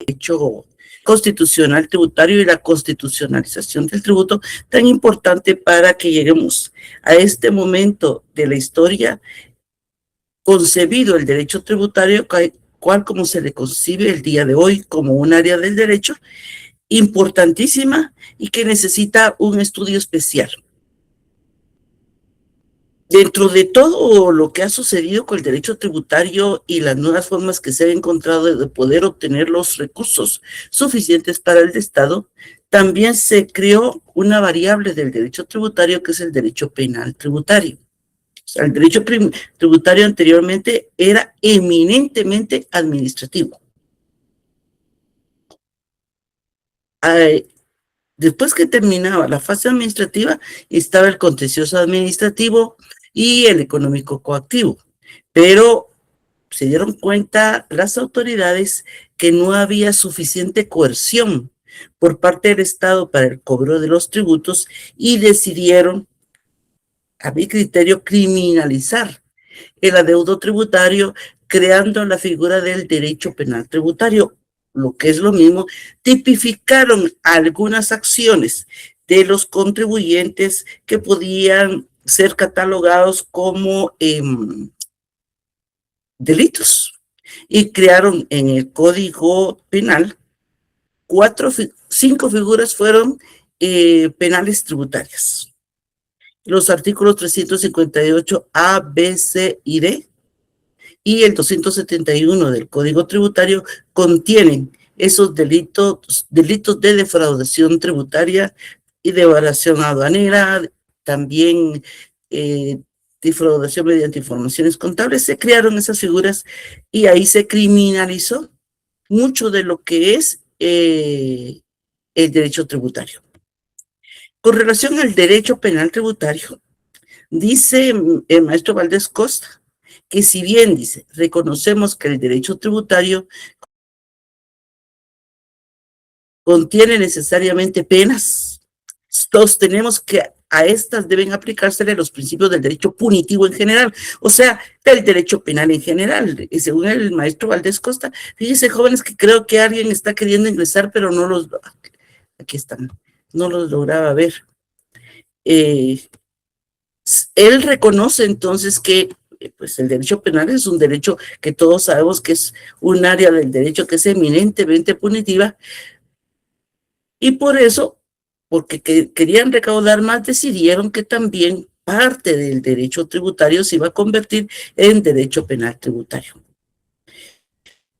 derecho constitucional tributario y la constitucionalización del tributo, tan importante para que lleguemos a este momento de la historia concebido el derecho tributario, cual como se le concibe el día de hoy como un área del derecho importantísima y que necesita un estudio especial. Dentro de todo lo que ha sucedido con el derecho tributario y las nuevas formas que se han encontrado de poder obtener los recursos suficientes para el Estado, también se creó una variable del derecho tributario que es el derecho penal tributario. O sea, el derecho tributario anteriormente era eminentemente administrativo. Después que terminaba la fase administrativa, estaba el contencioso administrativo y el económico coactivo. Pero se dieron cuenta las autoridades que no había suficiente coerción por parte del Estado para el cobro de los tributos y decidieron, a mi criterio, criminalizar el adeudo tributario, creando la figura del derecho penal tributario, lo que es lo mismo. Tipificaron algunas acciones de los contribuyentes que podían ser catalogados como delitos y crearon en el Código Penal 5 figuras fueron penales tributarias. Los artículos 358 A, B, C y D y el 271 del Código Tributario contienen esos delitos de defraudación tributaria y de evasión aduanera, también defraudación mediante informaciones contables. Se crearon esas figuras y ahí se criminalizó mucho de lo que es el derecho tributario. Con relación al derecho penal tributario, dice el maestro Valdés Costa que si bien, dice, reconocemos que el derecho tributario contiene necesariamente penas, sostenemos que a estas deben aplicársele los principios del derecho punitivo en general, o sea, del derecho penal en general. Y según el maestro Valdés Costa, fíjense, jóvenes, que creo que alguien está queriendo ingresar, pero no los, aquí están, no los lograba ver. Él reconoce entonces que pues el derecho penal es un derecho que todos sabemos que es un área del derecho que es eminentemente punitiva, y por eso, porque querían recaudar más, decidieron que también parte del derecho tributario se iba a convertir en derecho penal tributario.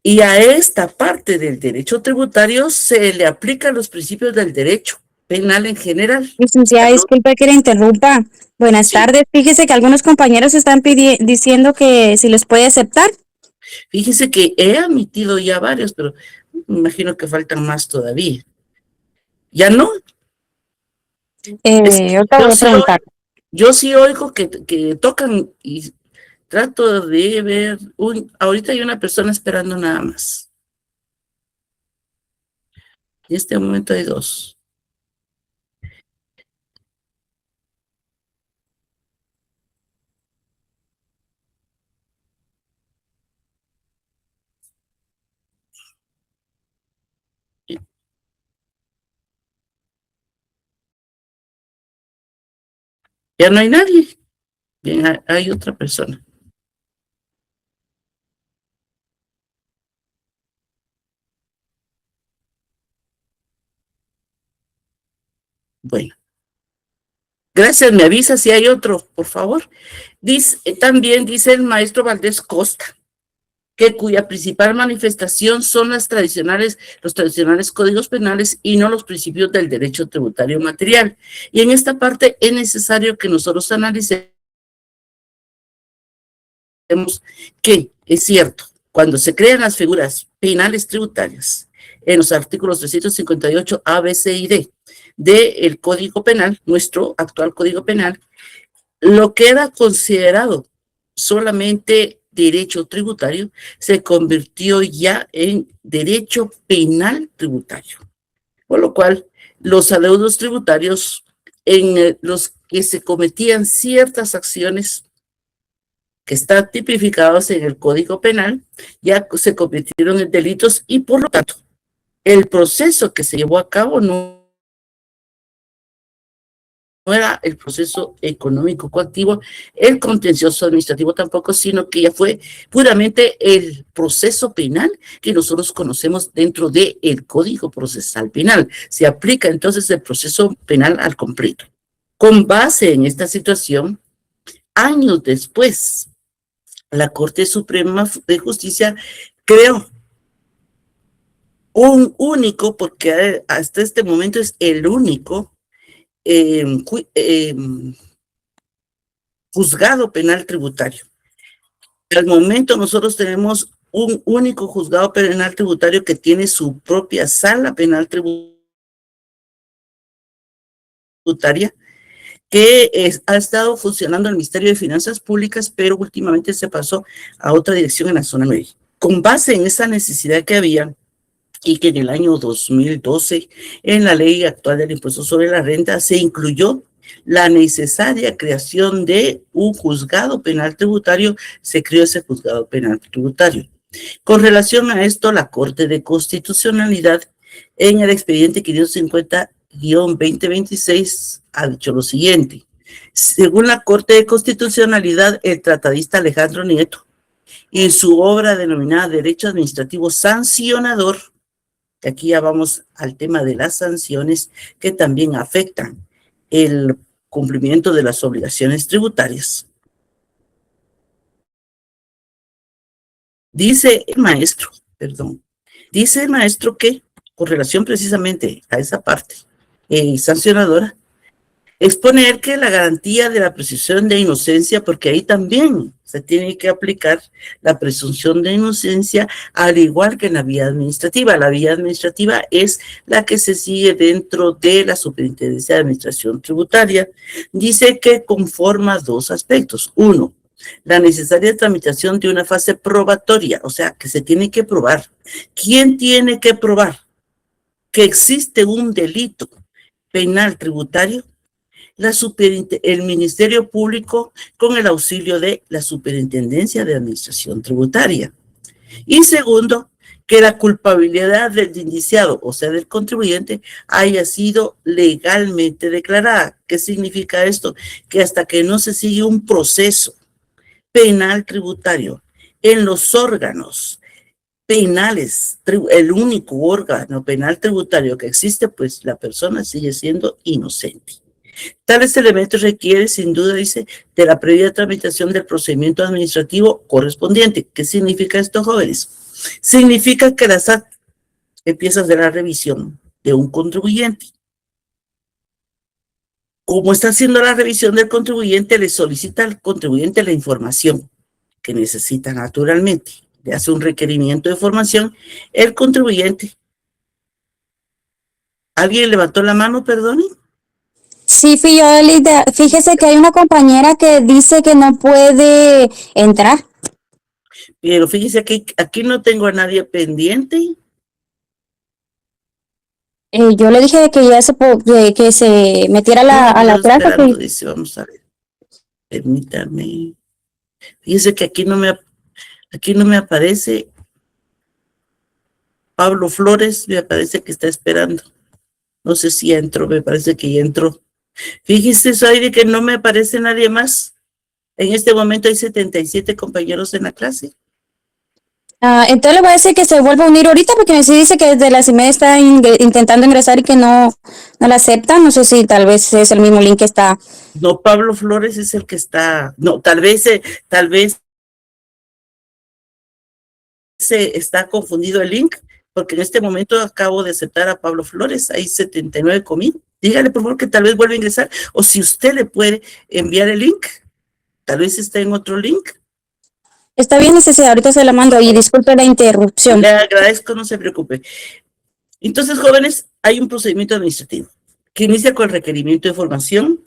Y a esta parte del derecho tributario se le aplican los principios del derecho penal en general. Licenciada, disculpe que le interrumpa. Buenas tardes. Fíjese que algunos compañeros están diciendo que si los puede aceptar. Fíjese que he admitido ya varios, pero me imagino que faltan más todavía. ¿Ya no? Ahorita voy a preguntar. Yo sí oigo que tocan y trato de ver. Ahorita hay una persona esperando nada más. En este momento hay 2. Ya no hay nadie. Bien, hay otra persona. Bueno. Gracias, me avisa si hay otro, por favor. También dice el maestro Valdés Costa, que cuya principal manifestación son los tradicionales códigos penales y no los principios del derecho tributario material. Y en esta parte es necesario que nosotros analicemos que es cierto, cuando se crean las figuras penales tributarias en los artículos 358 A, B, C y D del Código Penal, nuestro actual Código Penal, lo que era considerado solamente derecho tributario se convirtió ya en derecho penal tributario. Por lo cual, los adeudos tributarios en los que se cometían ciertas acciones que están tipificados en el Código Penal ya se convirtieron en delitos y por lo tanto El proceso que se llevó a cabo no era el proceso económico coactivo, el contencioso administrativo tampoco, sino que ya fue puramente el proceso penal que nosotros conocemos dentro del Código Procesal Penal. Se aplica entonces el proceso penal al completo. Con base en esta situación, años después, la Corte Suprema de Justicia creó un único, porque hasta este momento es el único juzgado penal tributario. Al momento nosotros tenemos un único juzgado penal tributario que tiene su propia sala penal tributaria, que ha estado funcionando en el Ministerio de Finanzas Públicas, pero últimamente se pasó a otra dirección en la zona 9. Con base en esa necesidad que había, y que en el año 2012, en la ley actual del impuesto sobre la renta, se incluyó la necesaria creación de un juzgado penal tributario, se creó ese juzgado penal tributario. Con relación a esto, la Corte de Constitucionalidad, en el expediente 550-2026, ha dicho lo siguiente. Según la Corte de Constitucionalidad, el tratadista Alejandro Nieto, en su obra denominada Derecho Administrativo Sancionador, que aquí ya vamos al tema de las sanciones que también afectan el cumplimiento de las obligaciones tributarias. Dice el maestro que, con relación precisamente a esa parte sancionadora, exponer que la garantía de la presunción de inocencia, porque ahí también se tiene que aplicar la presunción de inocencia, al igual que en la vía administrativa. La vía administrativa es la que se sigue dentro de la Superintendencia de Administración Tributaria. Dice que conforma dos aspectos. Uno, la necesaria tramitación de una fase probatoria, o sea, que se tiene que probar. ¿Quién tiene que probar que existe un delito penal tributario? El Ministerio Público con el auxilio de la Superintendencia de Administración Tributaria. Y segundo, que la culpabilidad del indiciado, o sea, del contribuyente, haya sido legalmente declarada. ¿Qué significa esto? Que hasta que no se sigue un proceso penal tributario en los órganos penales, el único órgano penal tributario que existe, pues la persona sigue siendo inocente. Tales elementos requieren, sin duda, dice, de la previa tramitación del procedimiento administrativo correspondiente. ¿Qué significa esto, jóvenes? Significa que la SAT empieza a hacer la revisión de un contribuyente. Como está haciendo la revisión del contribuyente, le solicita al contribuyente la información que necesita naturalmente. Le hace un requerimiento de información. El contribuyente. ¿Alguien levantó la mano, perdón? Sí, fui yo, Elida. Fíjese que hay una compañera que dice que no puede entrar. Pero fíjese que aquí no tengo a nadie pendiente. Yo le dije que ya que se metiera a la clase. Esperando, dice, vamos a ver. Permítame. Fíjese que aquí no me aparece. Pablo Flores, me parece que está esperando. No sé si ya entró, me parece que ya entró. Fíjese, Soy, que no me aparece nadie más. En este momento hay 77 compañeros en la clase. Entonces le voy a decir que se vuelva a unir ahorita porque sí dice que desde las 9:30 está intentando ingresar y que no la acepta. No sé si tal vez es el mismo link que está. No, Pablo Flores es el que está. No, tal vez se está confundido el link, porque en este momento acabo de aceptar a Pablo Flores. Hay 79 conmigo. Dígale, por favor, que tal vez vuelva a ingresar. O si usted le puede enviar el link, tal vez está en otro link. Está bien, necesidad, ahorita se la mando y disculpe la interrupción. Le agradezco, no se preocupe. Entonces, jóvenes, hay un procedimiento administrativo que inicia con el requerimiento de información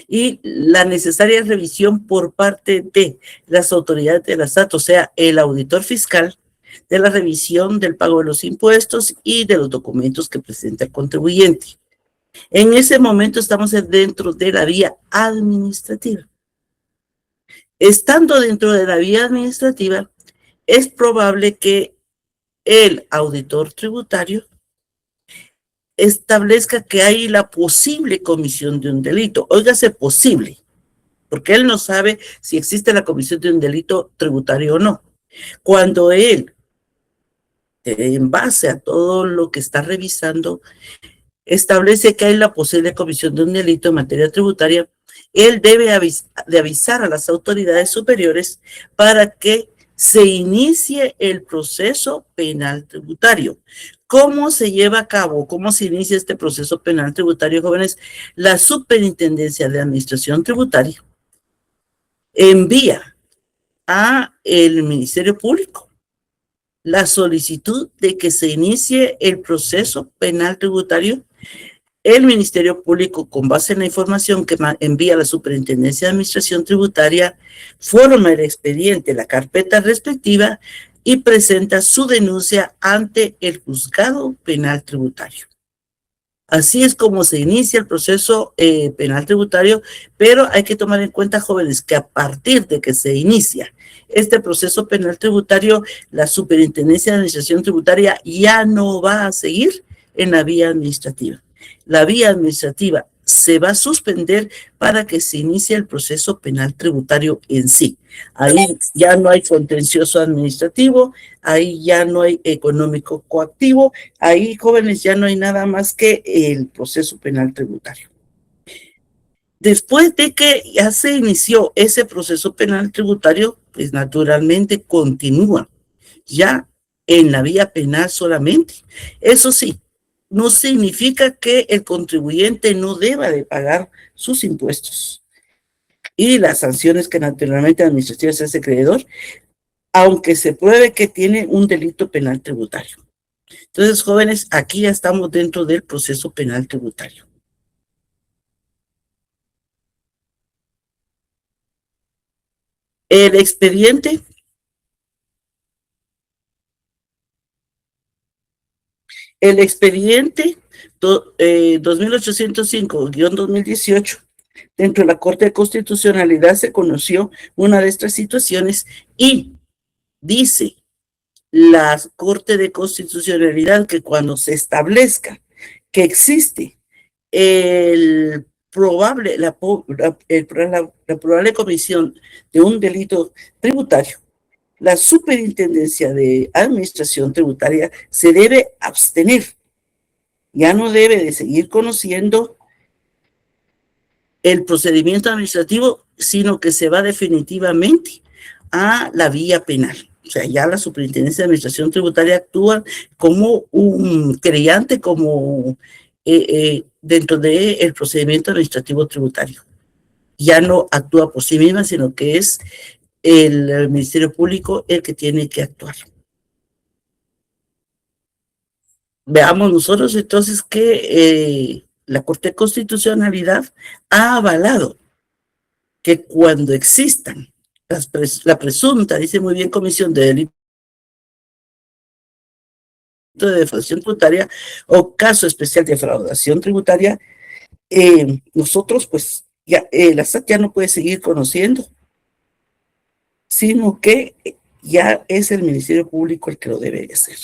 y la necesaria revisión por parte de las autoridades de la SAT, o sea, el auditor fiscal, de la revisión del pago de los impuestos y de los documentos que presenta el contribuyente. En ese momento estamos dentro de la vía administrativa. Estando dentro de la vía administrativa, es probable que el auditor tributario establezca que hay la posible comisión de un delito. Óigase posible, porque él no sabe si existe la comisión de un delito tributario o no. Cuando él, en base a todo lo que está revisando, establece que hay la posible comisión de un delito en materia tributaria, él debe de avisar a las autoridades superiores para que se inicie el proceso penal tributario. ¿Cómo se lleva a cabo? ¿Cómo se inicia este proceso penal tributario, jóvenes? La Superintendencia de Administración Tributaria envía a el Ministerio Público la solicitud de que se inicie el proceso penal tributario. El Ministerio Público, con base en la información que envía la Superintendencia de Administración Tributaria, forma el expediente, la carpeta respectiva y presenta su denuncia ante el Juzgado Penal Tributario. Así es como se inicia el proceso penal tributario, pero hay que tomar en cuenta, jóvenes, que a partir de que se inicia este proceso penal tributario, la Superintendencia de Administración Tributaria ya no va a seguir en la vía administrativa. La vía administrativa se va a suspender para que se inicie el proceso penal tributario en sí. Ahí ya no hay contencioso administrativo, ahí ya no hay económico coactivo, ahí, jóvenes, ya no hay nada más que el proceso penal tributario. Después de que ya se inició ese proceso penal tributario, pues naturalmente continúa ya en la vía penal solamente. Eso sí, no significa que el contribuyente no deba de pagar sus impuestos y las sanciones que naturalmente administrativas se hace acreedor, aunque se pruebe que tiene un delito penal tributario. Entonces, jóvenes, aquí ya estamos dentro del proceso penal tributario. El expediente El expediente 2805-2018, dentro de la Corte de Constitucionalidad se conoció una de estas situaciones y dice la Corte de Constitucionalidad que cuando se establezca que existe la probable comisión de un delito tributario, la Superintendencia de Administración Tributaria se debe abstener. Ya no debe de seguir conociendo el procedimiento administrativo, sino que se va definitivamente a la vía penal. O sea, ya la Superintendencia de Administración Tributaria actúa como un querellante, como dentro del procedimiento administrativo tributario. Ya no actúa por sí misma, sino que es el Ministerio Público el que tiene que actuar. Veamos nosotros entonces que la Corte de Constitucionalidad ha avalado que cuando existan la presunta, dice muy bien, comisión de delito de defraudación tributaria o caso especial de defraudación tributaria, nosotros pues ya la SAT ya no puede seguir conociendo, sino que ya es el Ministerio Público el que lo debe hacer.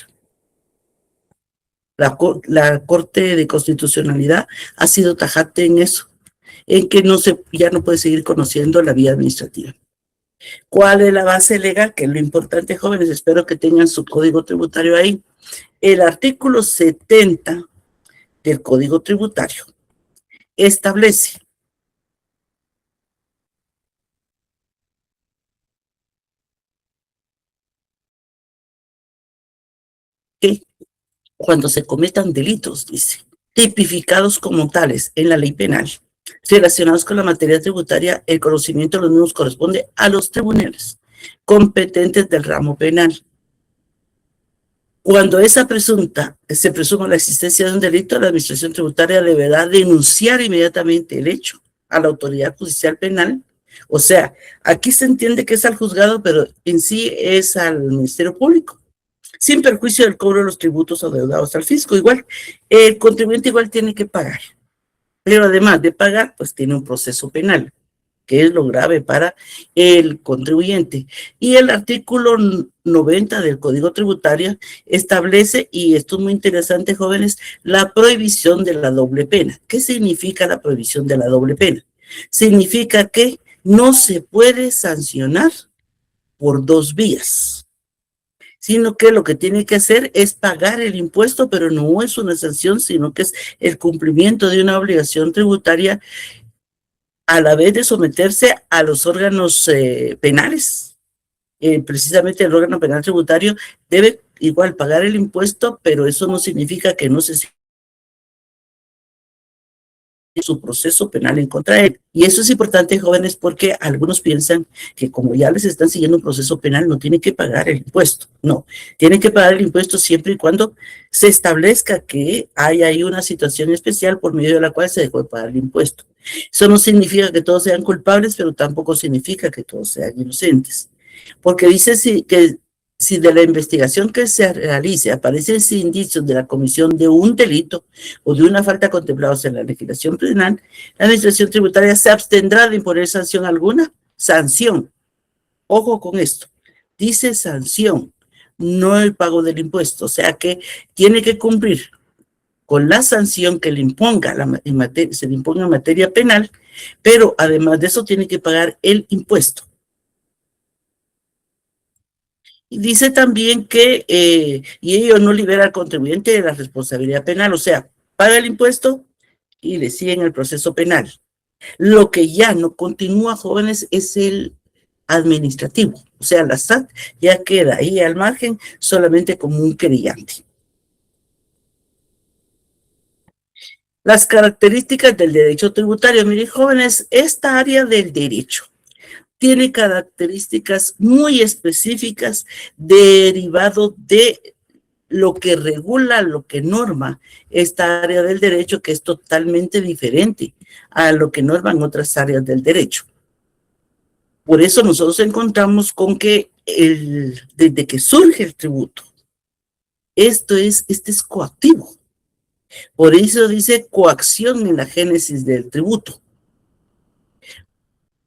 La Corte de Constitucionalidad ha sido tajante en eso, en que ya no puede seguir conociendo la vía administrativa. ¿Cuál es la base legal? Que es lo importante, jóvenes, espero que tengan su código tributario ahí. El artículo 70 del Código Tributario establece que cuando se cometan delitos, dice, tipificados como tales en la ley penal, relacionados con la materia tributaria, el conocimiento de los mismos corresponde a los tribunales competentes del ramo penal. Cuando se presuma la existencia de un delito, la administración tributaria deberá denunciar inmediatamente el hecho a la autoridad judicial penal. O sea, aquí se entiende que es al juzgado, pero en sí es al Ministerio Público, sin perjuicio del cobro de los tributos adeudados al fisco. Igual, el contribuyente igual tiene que pagar, pero además de pagar, pues tiene un proceso penal. que es lo grave para el contribuyente. Y el artículo 90 del Código Tributario establece, y esto es muy interesante, jóvenes, la prohibición de la doble pena. ¿Qué significa la prohibición de la doble pena? Significa que no se puede sancionar por dos vías, sino que lo que tiene que hacer es pagar el impuesto, pero no es una sanción, sino que es el cumplimiento de una obligación tributaria a la vez de someterse a los órganos penales. Precisamente el órgano penal tributario debe igual pagar el impuesto, pero eso no significa que no se su proceso penal en contra de él. Y eso es importante, jóvenes, porque algunos piensan que como ya les están siguiendo un proceso penal, no tienen que pagar el impuesto. No, tienen que pagar el impuesto siempre y cuando se establezca que hay ahí una situación especial por medio de la cual se dejó de pagar el impuesto. Eso no significa que todos sean culpables, pero tampoco significa que todos sean inocentes. Porque dice que si de la investigación que se realice aparecen indicios de la comisión de un delito o de una falta contemplados en la legislación penal, la administración tributaria se abstendrá de imponer sanción alguna. Sanción. Ojo con esto. Dice sanción, no el pago del impuesto. O sea que tiene que cumplir con la sanción que le imponga se le imponga en materia penal, pero además de eso tiene que pagar el impuesto. Y dice también que y ello no libera al contribuyente de la responsabilidad penal, o sea, paga el impuesto y le siguen el proceso penal. Lo que ya no continúa, jóvenes, es el administrativo, o sea, la SAT ya queda ahí al margen solamente como un querellante. Las características del derecho tributario. Miren, jóvenes, esta área del derecho tiene características muy específicas derivado de lo que regula, lo que norma esta área del derecho, que es totalmente diferente a lo que norman otras áreas del derecho. Por eso nosotros encontramos con que desde que surge el tributo, este es coactivo. Por eso dice coacción en la génesis del tributo.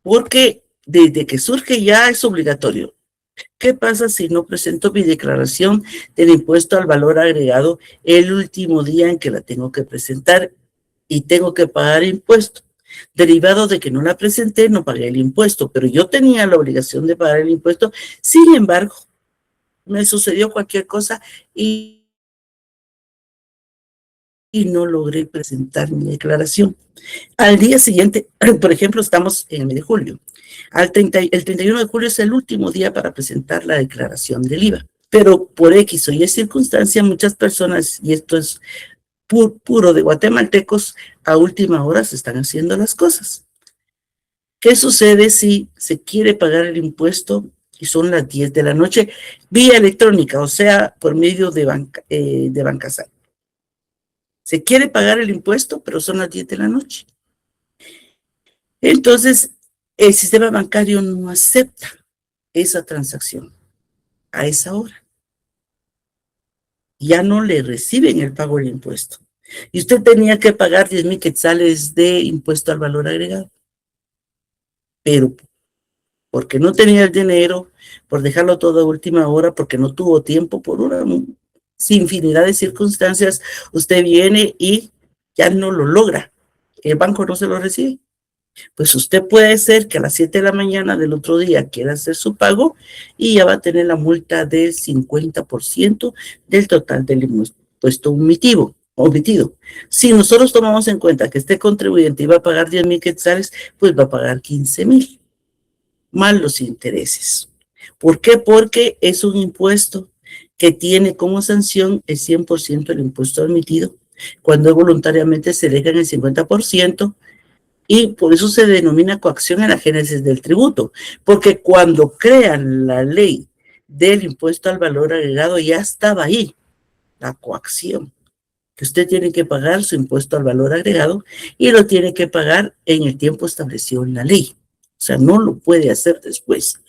Porque desde que surge ya es obligatorio. ¿Qué pasa si no presento mi declaración del impuesto al valor agregado el último día en que la tengo que presentar y tengo que pagar impuesto? Derivado de que no la presenté, no pagué el impuesto, pero yo tenía la obligación de pagar el impuesto. Sin embargo, me sucedió cualquier cosa y no logré presentar mi declaración. Al día siguiente, por ejemplo, estamos en el mes de julio. El 31 de julio es el último día para presentar la declaración del IVA. Pero por X o Y circunstancia, muchas personas, y esto es puro de guatemaltecos, a última hora se están haciendo las cosas. ¿Qué sucede si se quiere pagar el impuesto y son las 10 de la noche vía electrónica, o sea, por medio de Bancasal? Se quiere pagar el impuesto, pero son las 10 de la noche. Entonces, el sistema bancario no acepta esa transacción a esa hora. Ya no le reciben el pago del impuesto. Y usted tenía que pagar 10,000 quetzales de impuesto al valor agregado. Pero porque no tenía el dinero, por dejarlo todo a última hora, porque no tuvo tiempo, por una infinidad de circunstancias, usted viene y ya no lo logra. El banco no se lo recibe. Pues usted puede ser que a las 7 de la mañana del otro día quiera hacer su pago y ya va a tener la multa del 50% del total del impuesto omitido. Si nosotros tomamos en cuenta que este contribuyente iba a pagar 10,000 quetzales, pues va a pagar 15,000, más los intereses. ¿Por qué? Porque es un impuesto que tiene como sanción el 100% del impuesto omitido, cuando voluntariamente se dejan el 50%, y por eso se denomina coacción en la génesis del tributo, porque cuando crean la ley del impuesto al valor agregado ya estaba ahí la coacción, que usted tiene que pagar su impuesto al valor agregado y lo tiene que pagar en el tiempo establecido en la ley. O sea, no lo puede hacer después.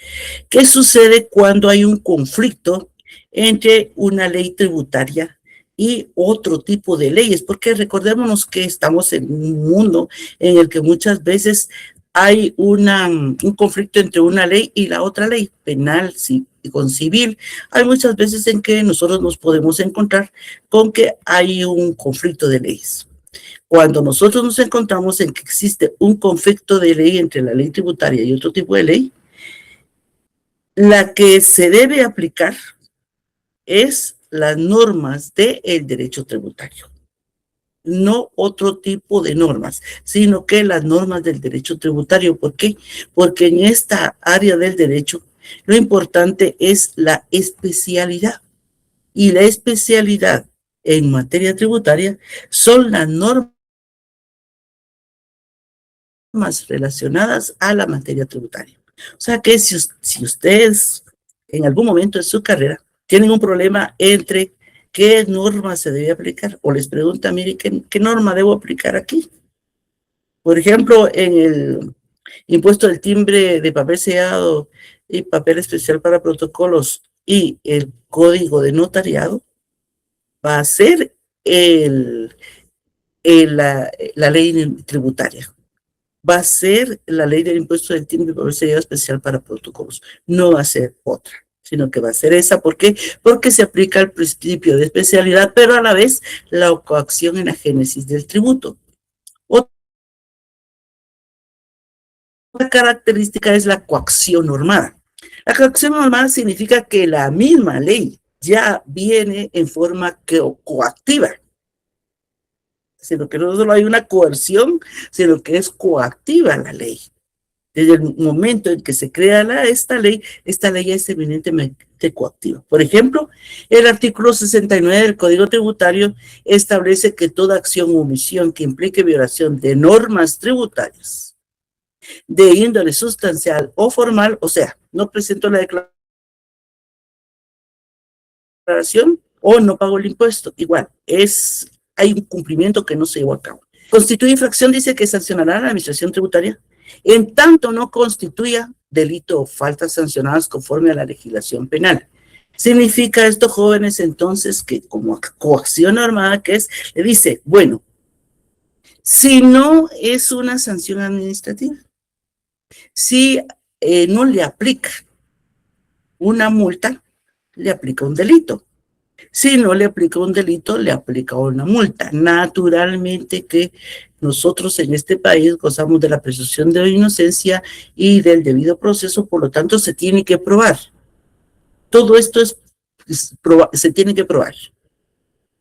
¿Qué sucede cuando hay un conflicto entre una ley tributaria y otro tipo de leyes? Porque recordémonos que estamos en un mundo en el que muchas veces hay un conflicto entre una ley y la otra ley, penal y con civil. Hay muchas veces en que nosotros nos podemos encontrar con que hay un conflicto de leyes. Cuando nosotros nos encontramos en que existe un conflicto de ley entre la ley tributaria y otro tipo de ley, la que se debe aplicar es las normas del derecho tributario. No otro tipo de normas, sino que las normas del derecho tributario. ¿Por qué? Porque en esta área del derecho lo importante es la especialidad. Y la especialidad en materia tributaria son las normas relacionadas a la materia tributaria. O sea que si ustedes en algún momento de su carrera tienen un problema entre qué norma se debe aplicar, o les preguntan, mire, ¿qué norma debo aplicar aquí? Por ejemplo, en el impuesto del timbre de papel sellado y papel especial para protocolos y el código de notariado, va a ser la ley tributaria. Va a ser la ley del impuesto del timbre de papel sellado especial para protocolos. No va a ser otra, sino que va a ser esa. ¿Por qué? Porque se aplica el principio de especialidad, pero a la vez la coacción en la génesis del tributo. Otra característica es la coacción normada. La coacción normada significa que la misma ley ya viene en forma coactiva, sino que no solo hay una coerción, sino que es coactiva la ley. Desde el momento en que se crea esta ley es eminentemente coactiva. Por ejemplo, el artículo 69 del Código Tributario establece que toda acción o omisión que implique violación de normas tributarias de índole sustancial o formal, o sea, no presento la declaración o no pago el impuesto, igual, hay un cumplimiento que no se llevó a cabo. Constituye infracción, dice que sancionará a la administración tributaria en tanto no constituya delito o faltas sancionadas conforme a la legislación penal. Significa esto, jóvenes, entonces, que como coacción normada que es, le dice, bueno, si no es una sanción administrativa, si no le aplica una multa, le aplica un delito. Si no le aplica un delito, le aplica una multa. Naturalmente que nosotros en este país gozamos de la presunción de inocencia y del debido proceso, por lo tanto se tiene que probar. Todo esto se tiene que probar.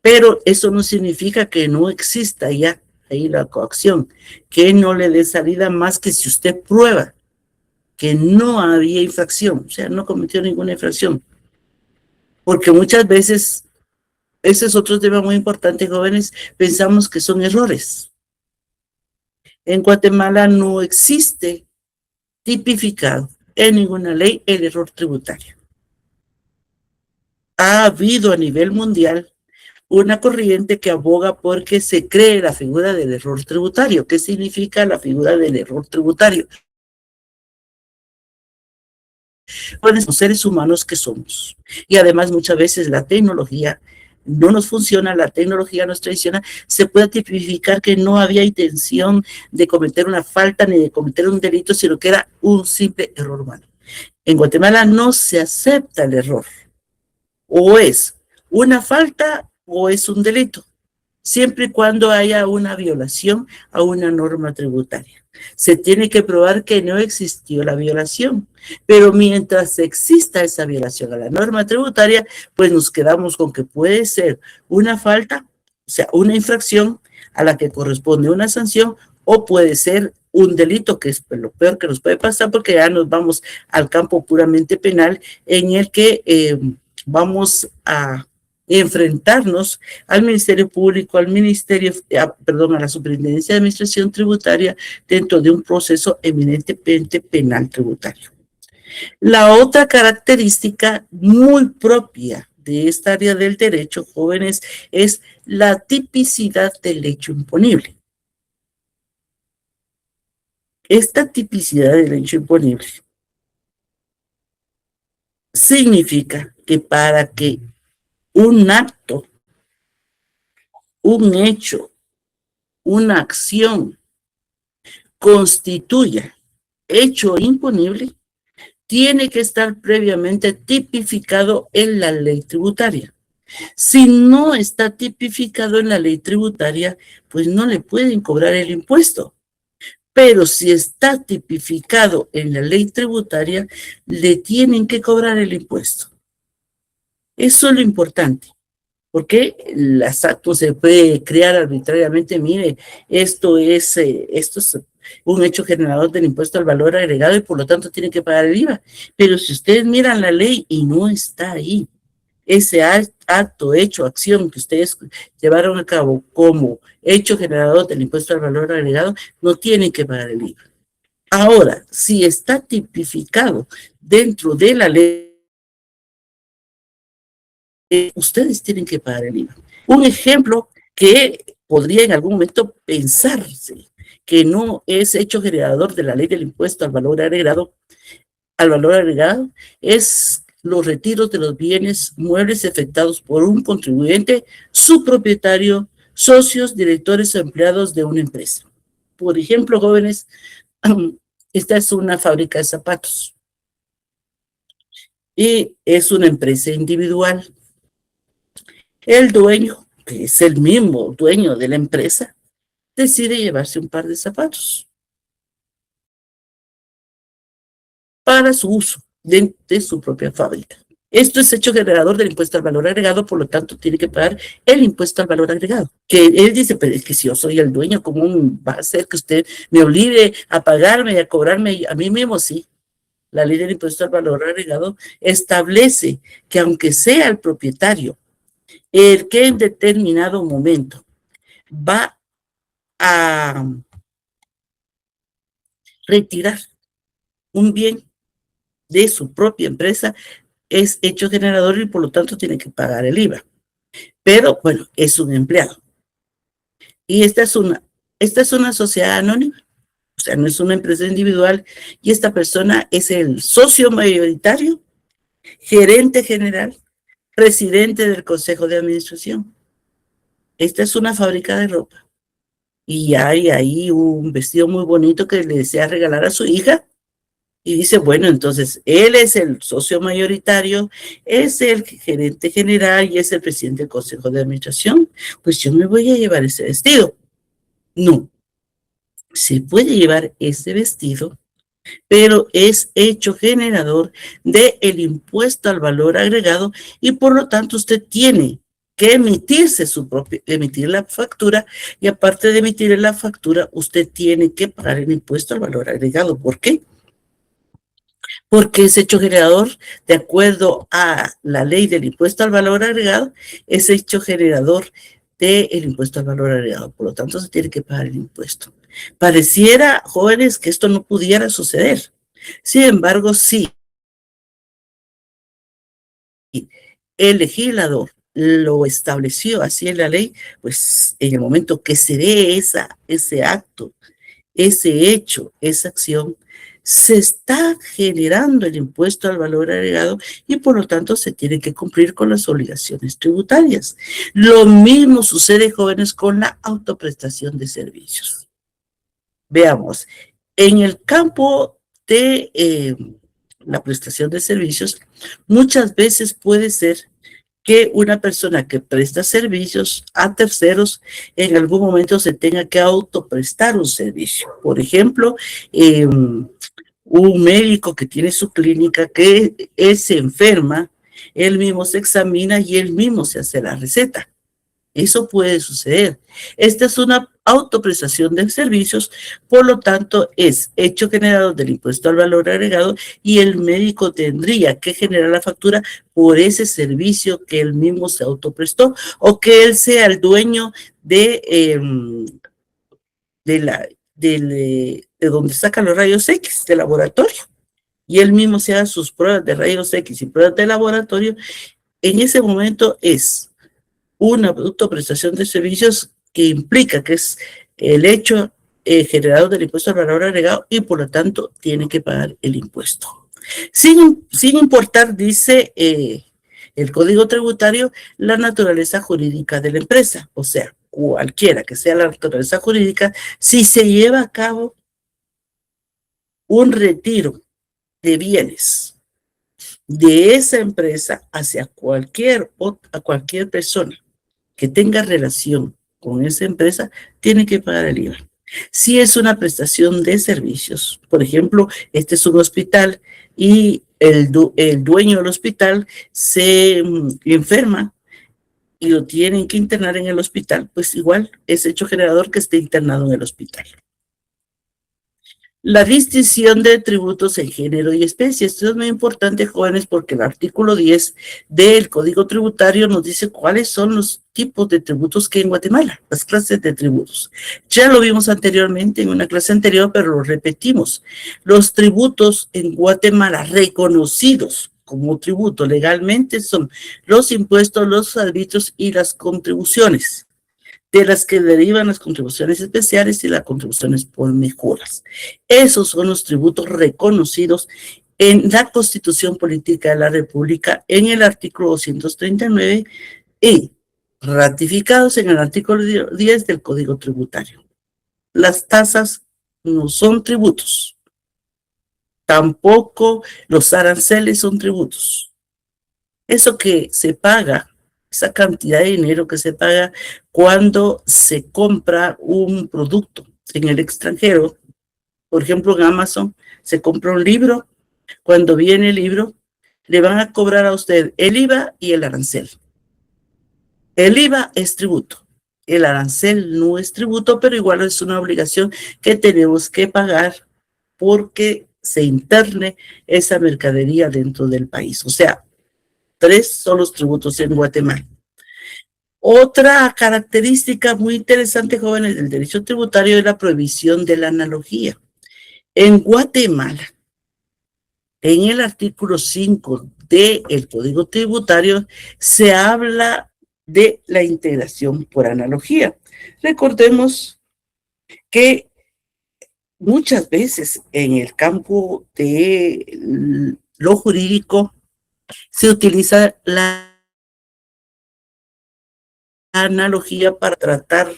Pero eso no significa que no exista ya ahí la coacción, que no le dé salida más que si usted prueba que no había infracción, o sea, no cometió ninguna infracción. Porque muchas veces, ese es otro tema muy importante, jóvenes, pensamos que son errores. En Guatemala no existe tipificado en ninguna ley el error tributario. Ha habido a nivel mundial una corriente que aboga porque se cree la figura del error tributario. ¿Qué significa la figura del error tributario? Pues los seres humanos que somos. Y además muchas veces la tecnología no nos funciona, la tecnología nos traiciona, se puede tipificar que no había intención de cometer una falta ni de cometer un delito, sino que era un simple error humano. En Guatemala no se acepta el error. O es una falta o es un delito, siempre y cuando haya una violación a una norma tributaria. Se tiene que probar que no existió la violación, pero mientras exista esa violación a la norma tributaria, pues nos quedamos con que puede ser una falta, o sea, una infracción a la que corresponde una sanción, o puede ser un delito, que es lo peor que nos puede pasar, porque ya nos vamos al campo puramente penal en el que vamos a enfrentarnos al Ministerio Público, al Ministerio, a la Superintendencia de Administración Tributaria dentro de un proceso eminentemente penal tributario. La otra característica muy propia de esta área del derecho, jóvenes, es la tipicidad del hecho imponible. Esta tipicidad del hecho imponible significa que para que un acto, un hecho, una acción constituya hecho imponible tiene que estar previamente tipificado en la ley tributaria. Si no está tipificado en la ley tributaria, pues no le pueden cobrar el impuesto. Pero si está tipificado en la ley tributaria, le tienen que cobrar el impuesto. Eso es lo importante. Porque las actos se puede crear arbitrariamente, mire, esto es un hecho generador del impuesto al valor agregado y por lo tanto tiene que pagar el IVA. Pero si ustedes miran la ley y no está ahí, ese acto, hecho, acción que ustedes llevaron a cabo como hecho generador del impuesto al valor agregado, no tienen que pagar el IVA. Ahora, si está tipificado dentro de la ley, ustedes tienen que pagar el IVA. Un ejemplo que podría en algún momento pensarse que no es hecho generador de la ley del impuesto al valor agregado, es los retiros de los bienes muebles efectuados por un contribuyente, su propietario, socios, directores o empleados de una empresa. Por ejemplo, jóvenes, esta es una fábrica de zapatos y es una empresa individual. El dueño, que es el mismo dueño de la empresa, decide llevarse un par de zapatos para su uso de su propia fábrica. Esto es hecho generador del impuesto al valor agregado, por lo tanto tiene que pagar el impuesto al valor agregado. Que él dice, pero es que si yo soy el dueño, ¿cómo va a ser que usted me obligue a pagarme y a cobrarme a mí mismo? Sí, la ley del impuesto al valor agregado establece que aunque sea el propietario el que en determinado momento va a retirar un bien de su propia empresa, es hecho generador y por lo tanto tiene que pagar el IVA. Pero bueno, es un empleado. Y esta es una sociedad anónima, o sea, no es una empresa individual, y esta persona es el socio mayoritario, gerente general, presidente del consejo de administración. Esta es una fábrica de ropa. Y hay ahí un vestido muy bonito que le desea regalar a su hija. Y dice, bueno, entonces él es el socio mayoritario, es el gerente general y es el presidente del consejo de administración. Pues yo me voy a llevar ese vestido. No, se puede llevar ese vestido, pero es hecho generador del impuesto al valor agregado y por lo tanto usted tiene que emitir la factura y aparte de emitir la factura, usted tiene que pagar el impuesto al valor agregado. ¿Por qué? Porque es hecho generador, de acuerdo a la ley del impuesto al valor agregado, es hecho generador del impuesto al valor agregado. Por lo tanto, se tiene que pagar el impuesto. Pareciera, jóvenes, que esto no pudiera suceder. Sin embargo, sí, el legislador lo estableció así en la ley, pues en el momento que se dé ese acto, ese hecho, esa acción, se está generando el impuesto al valor agregado y por lo tanto se tiene que cumplir con las obligaciones tributarias. Lo mismo sucede, jóvenes, con la autoprestación de servicios. Veamos, en el campo de la prestación de servicios, muchas veces puede ser que una persona que presta servicios a terceros en algún momento se tenga que autoprestar un servicio. Por ejemplo, un médico que tiene su clínica que él se enferma, él mismo se examina y él mismo se hace la receta. Eso puede suceder. Esta es una autoprestación de servicios, por lo tanto es hecho generador del impuesto al valor agregado y el médico tendría que generar la factura por ese servicio que él mismo se autoprestó o que él sea el dueño de donde sacan los rayos X, del laboratorio, y él mismo se haga sus pruebas de rayos X y pruebas de laboratorio. En ese momento es una autoprestación de servicios que implica que es el hecho generado del impuesto al valor agregado y por lo tanto tiene que pagar el impuesto. Sin importar, dice el Código Tributario, la naturaleza jurídica de la empresa, o sea, cualquiera que sea la naturaleza jurídica, si se lleva a cabo un retiro de bienes de esa empresa hacia a cualquier persona que tenga relación con esa empresa, tiene que pagar el IVA. Si es una prestación de servicios, por ejemplo, este es un hospital y el dueño del hospital se enferma y lo tienen que internar en el hospital, pues igual es hecho generador que esté internado en el hospital. La distinción de tributos en género y especie. Esto es muy importante, jóvenes, porque el artículo 10 del Código Tributario nos dice cuáles son los tipos de tributos que hay en Guatemala, las clases de tributos. Ya lo vimos anteriormente en una clase anterior, pero lo repetimos. Los tributos en Guatemala reconocidos como tributo legalmente son los impuestos, los arbitrios y las contribuciones, de las que derivan las contribuciones especiales y las contribuciones por mejoras. Esos son los tributos reconocidos en la Constitución Política de la República en el artículo 239 y ratificados en el artículo 10 del Código Tributario. Las tasas no son tributos, tampoco los aranceles son tributos. Eso que se paga, esa cantidad de dinero que se paga cuando se compra un producto en el extranjero, por ejemplo en Amazon, se compra un libro, cuando viene el libro, le van a cobrar a usted el IVA y el arancel. El IVA es tributo, el arancel no es tributo, pero igual es una obligación que tenemos que pagar porque se interne esa mercadería dentro del país. O sea, 3 son los tributos en Guatemala. Otra característica muy interesante, jóvenes, del derecho tributario es la prohibición de la analogía. En Guatemala, en el artículo 5 del Código Tributario, se habla de la integración por analogía. Recordemos que muchas veces en el campo de lo jurídico se utiliza la analogía para tratar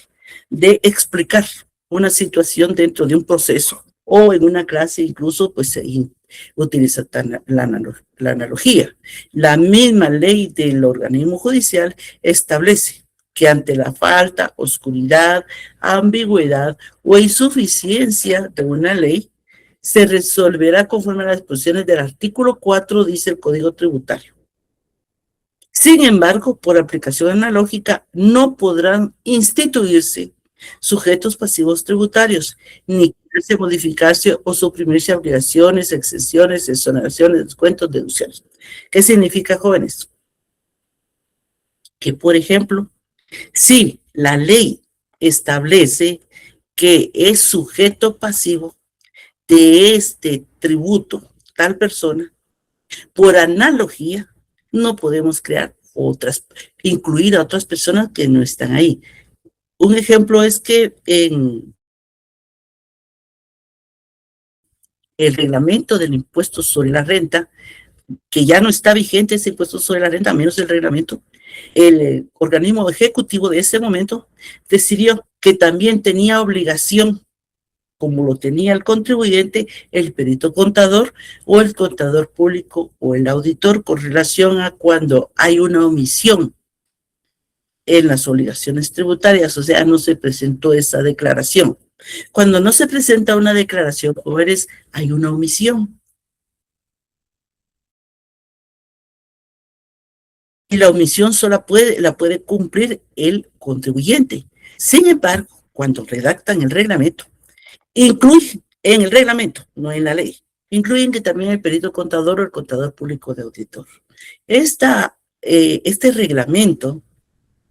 de explicar una situación dentro de un proceso o en una clase incluso pues se utiliza la analogía. La misma ley del organismo judicial establece que ante la falta, oscuridad, ambigüedad o insuficiencia de una ley se resolverá conforme a las disposiciones del artículo 4, dice el Código Tributario. Sin embargo, por aplicación analógica, no podrán instituirse sujetos pasivos tributarios, ni modificarse o suprimirse obligaciones, exenciones, exoneraciones, descuentos, deducciones. ¿Qué significa, jóvenes? Que, por ejemplo, si la ley establece que es sujeto pasivo de este tributo tal persona, por analogía, no podemos crear incluir a otras personas que no están ahí. Un ejemplo es que en el reglamento del impuesto sobre la renta, que ya no está vigente ese impuesto sobre la renta, a menos el reglamento, el organismo ejecutivo de ese momento decidió que también tenía obligación, como lo tenía el contribuyente, el perito contador o el contador público o el auditor, con relación a cuando hay una omisión en las obligaciones tributarias, o sea, no se presentó esa declaración. Cuando no se presenta una declaración, jóvenes, hay una omisión. Y la omisión solo la puede cumplir el contribuyente. Sin embargo, cuando redactan el reglamento, incluyen en el reglamento, no en la ley, incluyen que también el perito contador o el contador público de auditor. Este reglamento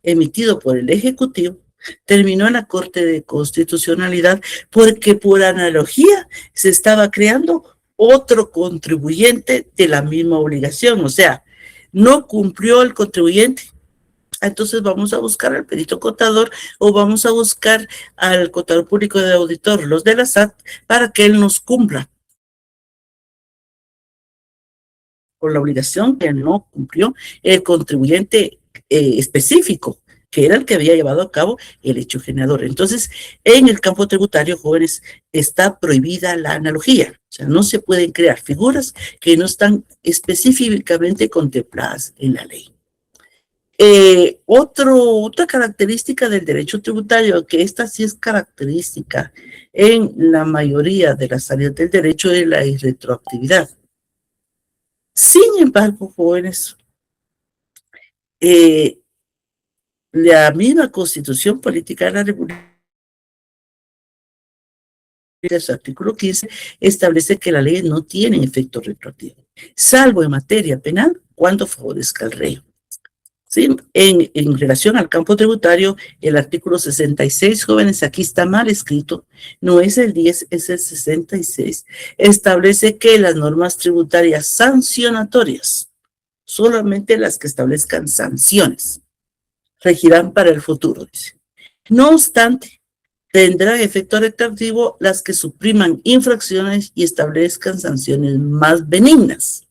emitido por el Ejecutivo terminó en la Corte de Constitucionalidad porque por analogía se estaba creando otro contribuyente de la misma obligación, o sea, no cumplió el contribuyente. Entonces vamos a buscar al perito contador o vamos a buscar al contador público de auditor, los de la SAT, para que él nos cumpla con la obligación que no cumplió el contribuyente específico que era el que había llevado a cabo el hecho generador. Entonces, en el campo tributario, jóvenes, está prohibida la analogía. O sea, no se pueden crear figuras que no están específicamente contempladas en la ley. Otra característica del derecho tributario, que esta sí es característica en la mayoría de las áreas del derecho, es la irretroactividad. Sin embargo, jóvenes, la misma Constitución Política de la República, en su artículo 15, establece que las leyes no tienen efecto retroactivo, salvo en materia penal cuando favorezca el reo. ¿Sí? En relación al campo tributario, el artículo 66, jóvenes, aquí está mal escrito, no es el 10, es el 66, establece que las normas tributarias sancionatorias, solamente las que establezcan sanciones, regirán para el futuro, dice. No obstante, tendrán efecto retroactivo las que supriman infracciones y establezcan sanciones más benignas,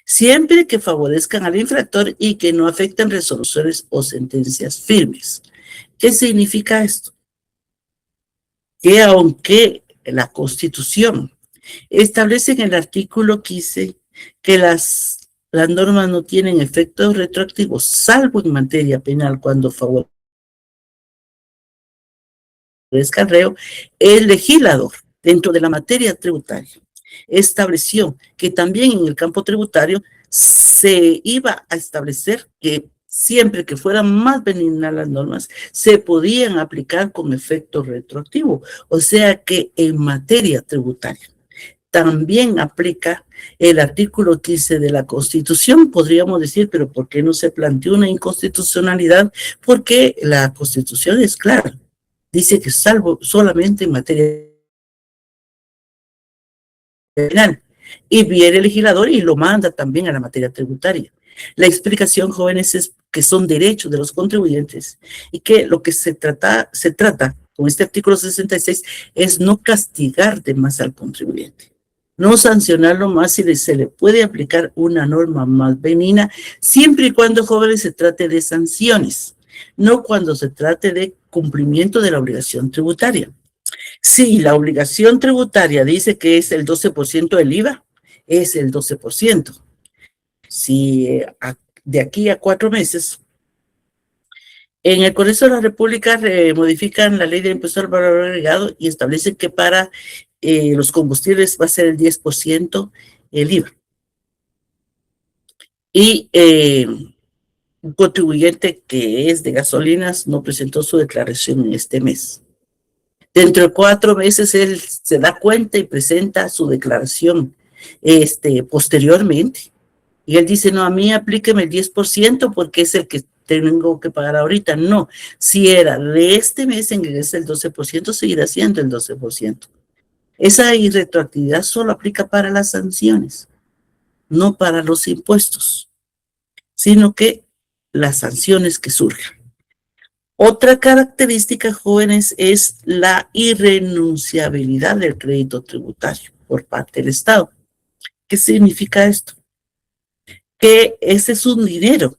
siempre que favorezcan al infractor y que no afecten resoluciones o sentencias firmes. ¿Qué significa esto? Que aunque la Constitución establece en el artículo 15 que las normas no tienen efectos retroactivos, salvo en materia penal cuando favorezcan al reo, el legislador, dentro de la materia tributaria, estableció que también en el campo tributario se iba a establecer que siempre que fueran más benignas las normas, se podían aplicar con efecto retroactivo. O sea que en materia tributaria también aplica el artículo 15 de la Constitución, podríamos decir, pero ¿por qué no se planteó una inconstitucionalidad? Porque la Constitución es clara, dice que salvo solamente en materia penal, y viene el legislador y lo manda también a la materia tributaria. La explicación, jóvenes, es que son derechos de los contribuyentes y que lo que se trata con este artículo 66 es no castigar de más al contribuyente, no sancionarlo más si se le puede aplicar una norma más benigna, siempre y cuando, jóvenes, se trate de sanciones, no cuando se trate de cumplimiento de la obligación tributaria. Si la obligación tributaria dice que es el 12% del IVA, es el 12%. Si de aquí a 4 meses, en el Congreso de la República modifican la ley de impuesto al valor agregado y establecen que para los combustibles va a ser el 10% el IVA. Y un contribuyente que es de gasolinas no presentó su declaración en este mes. Dentro de 4 meses él se da cuenta y presenta su declaración posteriormente. Y él dice, no, a mí aplíqueme el 10% porque es el que tengo que pagar ahorita. No, si era de este mes en que es el 12%, seguirá siendo el 12%. Esa irretroactividad solo aplica para las sanciones, no para los impuestos, sino que las sanciones que surjan. Otra característica, jóvenes, es la irrenunciabilidad del crédito tributario por parte del Estado. ¿Qué significa esto? Que ese es un dinero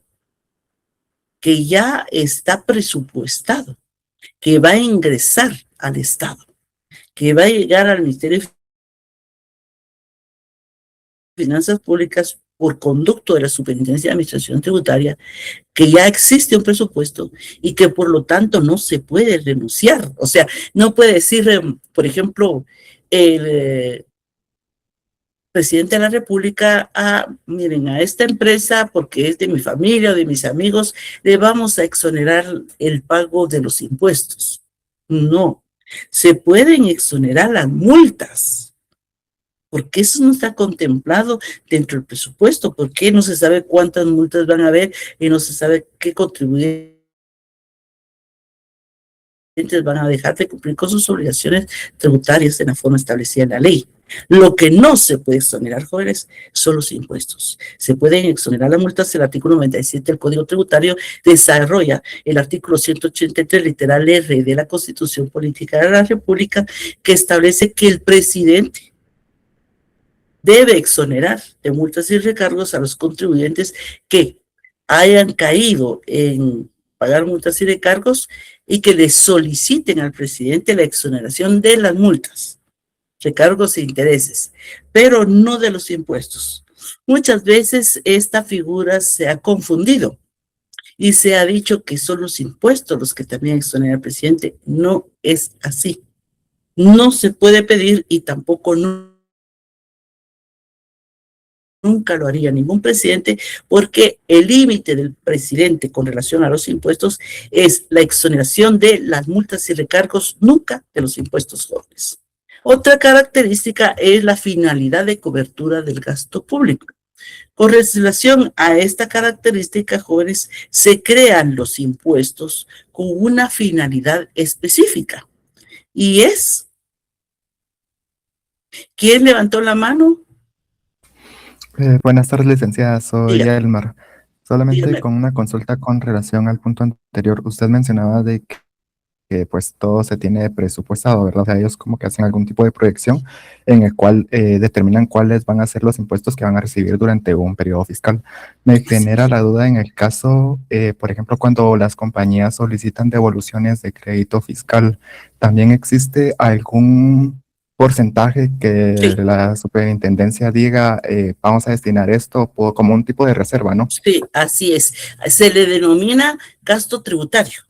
que ya está presupuestado, que va a ingresar al Estado, que va a llegar al Ministerio de Finanzas Públicas por conducto de la Superintendencia de Administración Tributaria, que ya existe un presupuesto y que por lo tanto no se puede renunciar. O sea, no puede decir, por ejemplo, el presidente de la República, miren, a esta empresa, porque es de mi familia o de mis amigos, le vamos a exonerar el pago de los impuestos. No, se pueden exonerar las multas, porque eso no está contemplado dentro del presupuesto, porque no se sabe cuántas multas van a haber y no se sabe qué contribuyentes van a dejar de cumplir con sus obligaciones tributarias en la forma establecida en la ley. Lo que no se puede exonerar, jóvenes, son los impuestos. Se pueden exonerar las multas. El artículo 97 del Código Tributario desarrolla el artículo 183, literal R de la Constitución Política de la República, que establece que el presidente debe exonerar de multas y recargos a los contribuyentes que hayan caído en pagar multas y recargos y que le soliciten al presidente la exoneración de las multas, recargos e intereses, pero no de los impuestos. Muchas veces esta figura se ha confundido y se ha dicho que son los impuestos los que también exoneran al presidente. No es así. No se puede pedir y tampoco nunca lo haría ningún presidente, porque el límite del presidente con relación a los impuestos es la exoneración de las multas y recargos, nunca de los impuestos jóvenes. Otra característica es la finalidad de cobertura del gasto público. Con relación a esta característica, jóvenes, se crean los impuestos con una finalidad específica. Y es, ¿quién levantó la mano? Buenas tardes, licenciada. Soy Dígame, Elmar. Solamente dígame. con una consulta con relación al punto anterior. Usted mencionaba de que pues todo se tiene presupuestado, ¿verdad? O sea, ellos como que hacen algún tipo de proyección en el cual determinan cuáles van a ser los impuestos que van a recibir durante un periodo fiscal. Me genera la duda en el caso, por ejemplo, cuando las compañías solicitan devoluciones de crédito fiscal, ¿también existe algún porcentaje que Sí, la superintendencia diga, vamos a destinar esto como un tipo de reserva, ¿no? sí, así es. Se le denomina gasto tributario,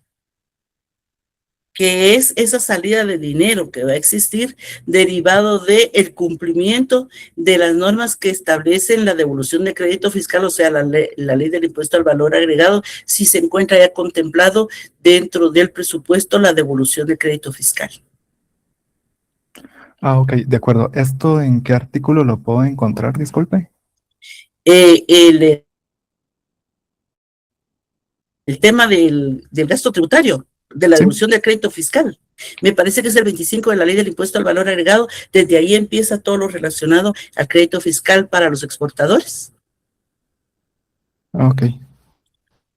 que es esa salida de dinero que va a existir derivado del cumplimiento de las normas que establecen la devolución de crédito fiscal, o sea, la ley del impuesto al valor agregado, si se encuentra ya contemplado dentro del presupuesto la devolución de crédito fiscal. Ah, ok, de acuerdo. ¿Esto en qué artículo lo puedo encontrar? Disculpe. El tema del gasto tributario, de la Sí, devolución del crédito fiscal. Me parece que es el 25 de la ley del impuesto al valor agregado. Desde ahí empieza todo lo relacionado al crédito fiscal para los exportadores. ok.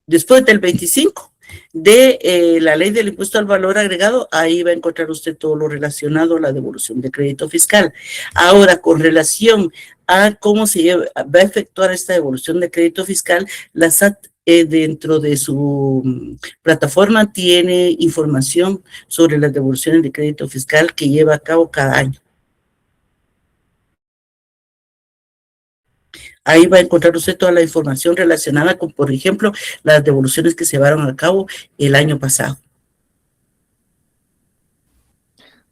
Después del 25 de la ley del impuesto al valor agregado, ahí va a encontrar usted todo lo relacionado a la devolución de crédito fiscal. Ahora, con relación a cómo se va a efectuar esta devolución de crédito fiscal, la SAT dentro de su plataforma tiene información sobre las devoluciones de crédito fiscal que lleva a cabo cada año. Ahí va a encontrar usted toda la información relacionada con, por ejemplo, las devoluciones que se llevaron a cabo el año pasado.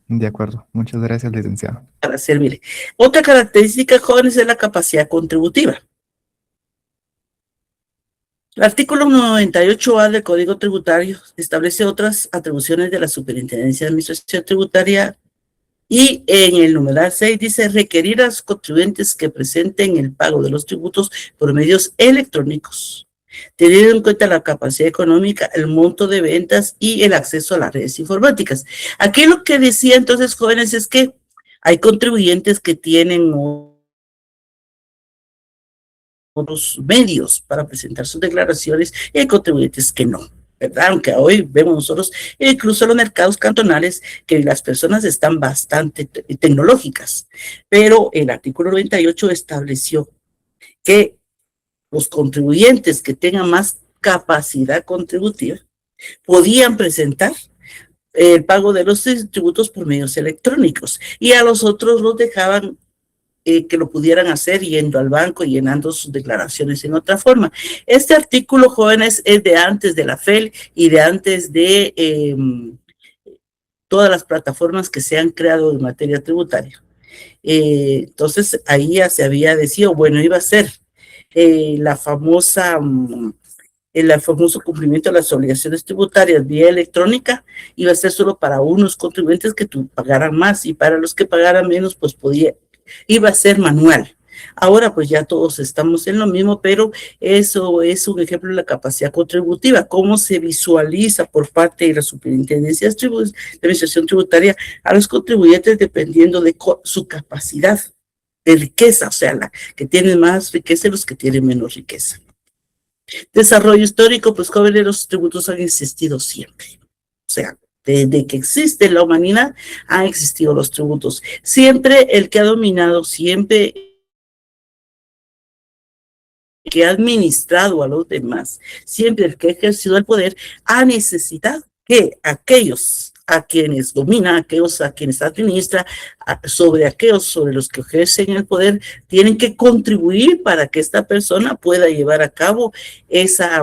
De acuerdo. Muchas gracias, licenciado. Para servir. Otra característica, jóvenes, es la capacidad contributiva. El artículo 98A del Código Tributario establece otras atribuciones de la Superintendencia de Administración Tributaria y en el numeral 6 dice requerir a los contribuyentes que presenten el pago de los tributos por medios electrónicos, teniendo en cuenta la capacidad económica, el monto de ventas y el acceso a las redes informáticas. Aquí lo que decía entonces, jóvenes, es que hay contribuyentes que tienen otros medios para presentar sus declaraciones y hay contribuyentes que no, ¿verdad? Aunque hoy vemos nosotros, incluso en los mercados cantonales, que las personas están bastante tecnológicas, pero el artículo 98 estableció que los contribuyentes que tengan más capacidad contributiva podían presentar el pago de los tributos por medios electrónicos y a los otros los dejaban que lo pudieran hacer yendo al banco y llenando sus declaraciones en otra forma. Este artículo, jóvenes, es de antes de la FEL y de antes de todas las plataformas que se han creado en materia tributaria. Entonces, ahí ya se había decidido, bueno, iba a ser la famosa... el famoso cumplimiento de las obligaciones tributarias vía electrónica iba a ser solo para unos contribuyentes que pagaran más y para los que pagaran menos, pues iba a ser manual. Ahora pues ya todos estamos en lo mismo, pero eso es un ejemplo de la capacidad contributiva, cómo se visualiza por parte de las superintendencias de administración tributaria a los contribuyentes dependiendo de su capacidad de riqueza, o sea, la que tienen más riqueza y los que tienen menos riqueza. Desarrollo histórico, pues jóvenes, los tributos han existido siempre. O sea, desde que existe la humanidad han existido los tributos. Siempre el que ha dominado, siempre que ha administrado a los demás, siempre el que ha ejercido el poder, ha necesitado que aquellos a quienes domina, aquellos a quienes administra, sobre aquellos sobre los que ejercen el poder, tienen que contribuir para que esta persona pueda llevar a cabo ese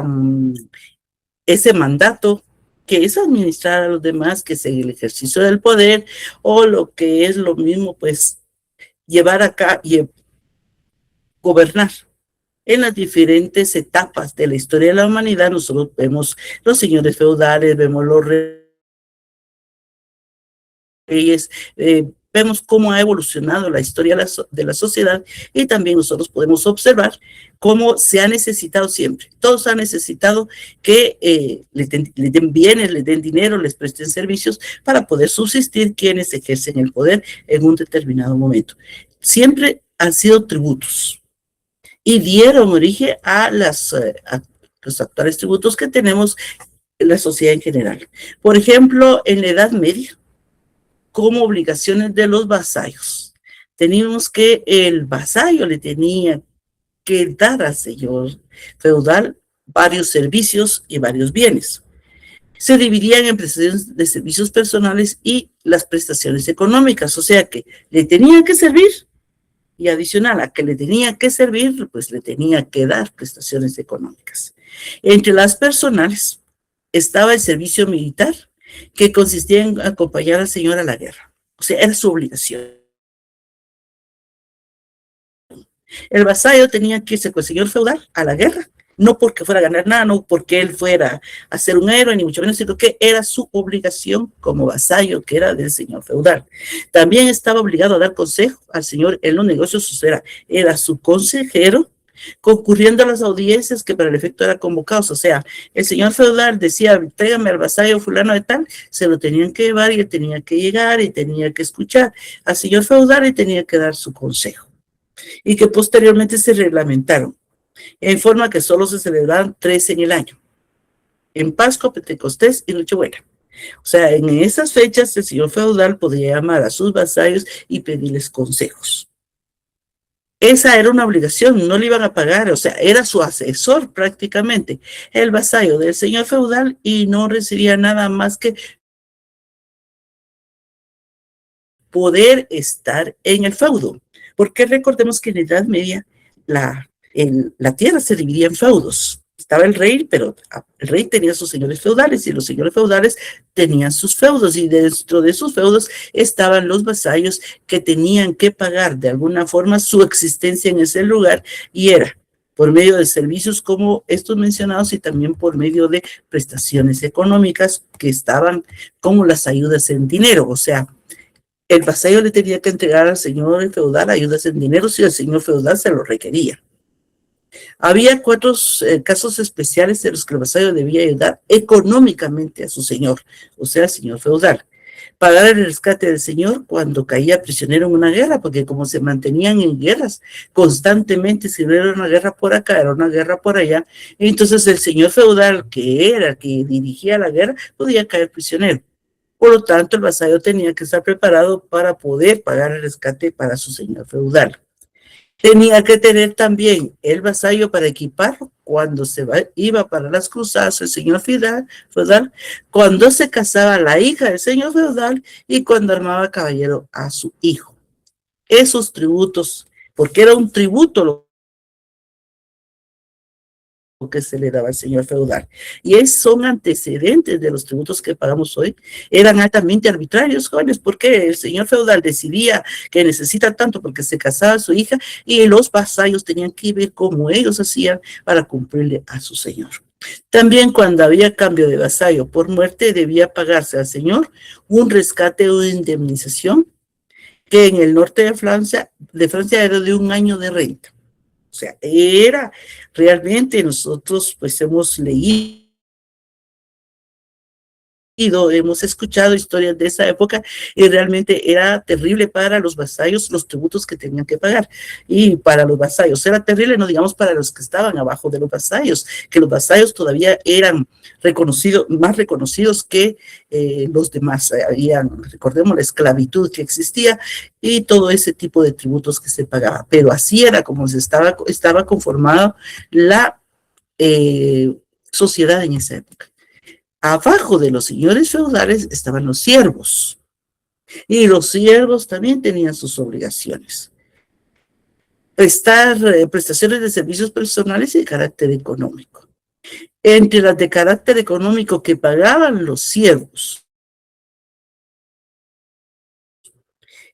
mandato, que es administrar a los demás, que es el ejercicio del poder, o lo que es lo mismo, pues, llevar acá y gobernar. En las diferentes etapas de la historia de la humanidad, nosotros vemos los señores feudales, vemos los reyes, vemos cómo ha evolucionado la historia de la sociedad, y también nosotros podemos observar cómo se ha necesitado siempre. Todos han necesitado que les den bienes, les den dinero, les presten servicios para poder subsistir quienes ejercen el poder en un determinado momento. Siempre han sido tributos y dieron origen a los actuales tributos que tenemos en la sociedad en general. Por ejemplo, en la Edad Media, como obligaciones de los vasallos, teníamos que el vasallo le tenía que dar al señor feudal varios servicios y varios bienes. Se dividían en prestaciones de servicios personales y las prestaciones económicas, o sea que le tenía que servir, y adicional a que le tenía que servir, pues le tenía que dar prestaciones económicas. Entre las personales estaba el servicio militar, que consistía en acompañar al señor a la guerra. O sea, era su obligación. El vasallo tenía que irse con el señor feudal a la guerra, no porque fuera a ganar nada, no porque él fuera a ser un héroe, ni mucho menos, sino que era su obligación como vasallo, que era del señor feudal. También estaba obligado a dar consejo al señor en los negocios, o sea, era su consejero, concurriendo a las audiencias que para el efecto eran convocados. O sea, el señor feudal decía, tráigame al vasallo fulano de tal, se lo tenían que llevar y él tenía que llegar y tenía que escuchar al señor feudal y tenía que dar su consejo. Y que posteriormente se reglamentaron, en forma que solo se celebraban 3 en el año: en Pascua, Pentecostés y Nochebuena. O sea, en esas fechas el señor feudal podía llamar a sus vasallos y pedirles consejos. Esa era una obligación, no le iban a pagar, o sea, era su asesor prácticamente, el vasallo del señor feudal, y no recibía nada más que poder estar en el feudo. Porque recordemos que en la Edad Media la tierra se dividía en feudos. Estaba el rey, pero el rey tenía sus señores feudales y los señores feudales tenían sus feudos, y dentro de sus feudos estaban los vasallos que tenían que pagar de alguna forma su existencia en ese lugar, y era por medio de servicios como estos mencionados y también por medio de prestaciones económicas que estaban como las ayudas en dinero. O sea, el vasallo le tenía que entregar al señor feudal ayudas en dinero si el señor feudal se lo requería. Había 4 casos especiales en los que el vasallo debía ayudar económicamente a su señor, o sea, al señor feudal. Pagar el rescate del señor cuando caía prisionero en una guerra, porque como se mantenían en guerras constantemente, si no era una guerra por acá, era una guerra por allá, entonces el señor feudal, que era el que dirigía la guerra, podía caer prisionero. Por lo tanto, el vasallo tenía que estar preparado para poder pagar el rescate para su señor feudal. Tenía que tener también el vasallo para equipar cuando iba para las cruzadas el señor feudal, cuando se casaba la hija del señor feudal y cuando armaba caballero a su hijo. Esos tributos, porque era un tributo lo que se le daba al señor feudal. Y esos son antecedentes de los tributos que pagamos hoy. Eran altamente arbitrarios, jóvenes, porque el señor feudal decidía que necesita tanto porque se casaba su hija, y los vasallos tenían que ver cómo ellos hacían para cumplirle a su señor. También cuando había cambio de vasallo por muerte, debía pagarse al señor un rescate o indemnización, que en el norte de Francia era de 1 año de renta. O sea, era realmente, nosotros pues hemos leído hemos escuchado historias de esa época y realmente era terrible para los vasallos los tributos que tenían que pagar. Y para los vasallos era terrible, no digamos para los que estaban abajo de los vasallos, que los vasallos todavía eran reconocidos, más reconocidos que los demás. Recordemos la esclavitud que existía y todo ese tipo de tributos que se pagaba. Pero así era como estaba conformada la sociedad en esa época. Abajo de los señores feudales estaban los siervos, y los siervos también tenían sus obligaciones. Prestar prestaciones de servicios personales y de carácter económico. Entre las de carácter económico que pagaban los siervos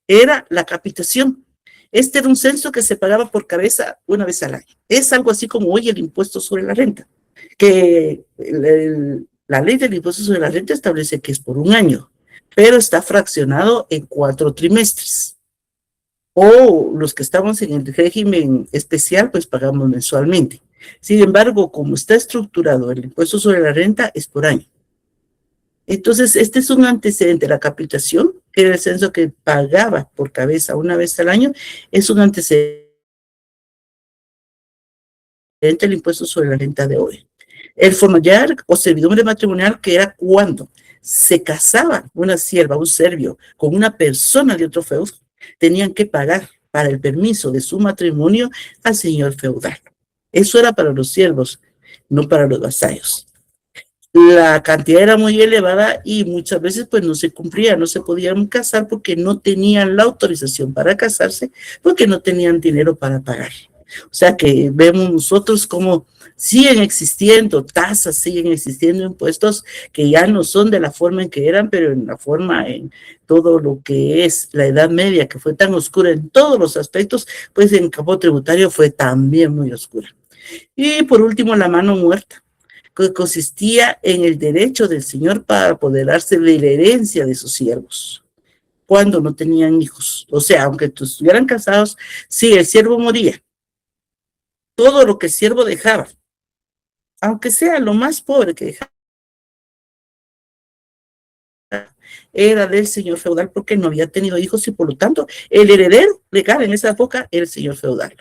era la capitación. Este era un censo que se pagaba por cabeza una vez al año. Es algo así como hoy el impuesto sobre la renta, que la ley del impuesto sobre la renta establece que es por un año, pero está fraccionado en 4 trimestres. O los que estamos en el régimen especial, pues pagamos mensualmente. Sin embargo, como está estructurado el impuesto sobre la renta, es por año. Entonces, este es un antecedente. La capitación, que era el censo que pagaba por cabeza una vez al año, es un antecedente del impuesto sobre la renta de hoy. El formallar o servidumbre matrimonial, que era cuando se casaba una sierva, un servio, con una persona de otro feudo, tenían que pagar para el permiso de su matrimonio al señor feudal. Eso era para los siervos, no para los vasallos. La cantidad era muy elevada y muchas veces pues no se cumplía, no se podían casar porque no tenían la autorización para casarse, porque no tenían dinero para pagar. O sea que vemos nosotros como siguen existiendo tasas, siguen existiendo impuestos que ya no son de la forma en que eran, pero en la forma, en todo lo que es la Edad Media, que fue tan oscura en todos los aspectos, pues en el campo tributario fue también muy oscura. Y por último, la mano muerta, que consistía en el derecho del señor para apoderarse de la herencia de sus siervos cuando no tenían hijos. O sea, aunque estuvieran casados, si el siervo moría, todo lo que el siervo dejaba, aunque sea lo más pobre que dejaba, era del señor feudal porque no había tenido hijos y por lo tanto el heredero legal en esa época era el señor feudal.